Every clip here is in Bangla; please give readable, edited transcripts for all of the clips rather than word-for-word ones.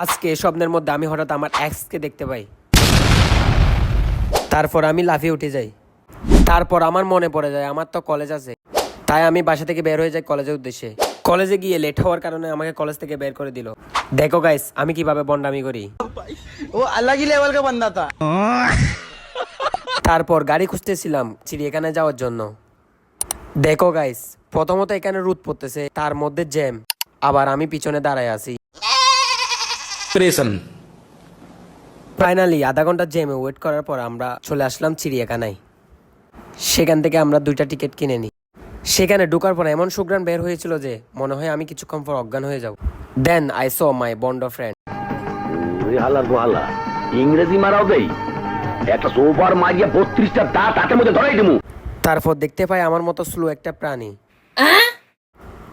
আজকে স্বপ্নের মধ্যে আমি হঠাৎ আমার এক্সকে দেখতে পাই। তারপর আমি লাফিয়ে উঠে যাই। তারপর আমার মনে পড়ে যায় আমার তো কলেজ আছে, তাই আমি বাসা থেকে বের হয়ে যাই কলেজের উদ্দেশ্যে। কলেজে গিয়ে লেট হওয়ার কারণে আমাকে কলেজ থেকে বের করে দিল। দেখো গাইস আমি কিভাবে বন্ডামি করি। वो अलग ही लेवल का बंदा था। তারপর গাড়ি খুঁজতেছিলাম চিড়িয়াখানায় যাওয়ার জন্য। দেখো গাইস প্রথমত এখানে রোদ পড়তেছে, তার মধ্যে জ্যাম, আবার আমি পিছনে দাঁড়ায় আছি। ফাইনালি আধা ঘন্টা জ্যামে ওয়েট করার পর আমরা চলে আসলাম চিড়িয়াখানায়। সেখান থেকে আমরা 2টা টিকিট কিনে নিই। সেখানে ঢোকার পর এমন সুঘ্রাণ বের হয়েছিল যে মনে হয় আমি কিছুক্ষণ পর অজ্ঞান হয়ে যাব। Then I saw my bond friend. হালার গোহালা ইংরেজি মারাও দেই একটা সোফার মারিয়া 32টা দাঁত হাতের মধ্যে ধরাই দিমু। তারপর দেখতে পাই আমার মতো স্লো একটা প্রাণী।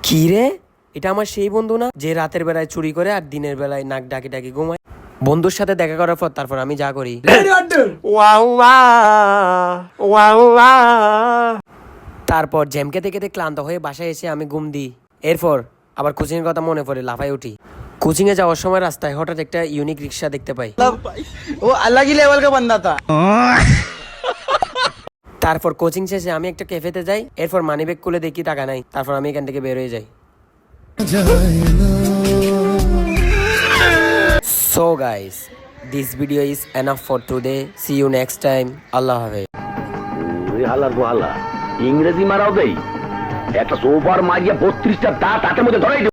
কি রে, এটা আমার সেই বন্ধু না যে রাতের বেলায় চুরি করে আর দিনের বেলায় নাক ডাকি ডাকি ঘুমায়? বন্ধুর সাথে দেখা করার পর তারপর আমি যা করি, তারপর জ্যাম খেতে খেতে ক্লান্ত হয়ে বাসায় এসে আমি ঘুম দিই। এরপর আবার কোচিং এর কথা মনে পড়ে লাফাই উঠি। কোচিং এ যাওয়ার সময় রাস্তায় হঠাৎ একটা ইউনিক রিক্সা দেখতে পাই। वो अलग ही लेवल का बंदा था। তারপর কোচিং শেষে আমি একটা ক্যাফেতে যাই। এরপর মানিব্যাগ খুলে দেখি টাকা নাই। তারপর আমি এখান থেকে বের হয়ে যাই। So guys, this video is enough for today. See you next time. Allah Hafiz. হালার গোহালা ইংরেজি মারাও দেই একটা সোফার মারিয়া 32টা দাঁত হাতের মধ্যে ধরাই দিমু।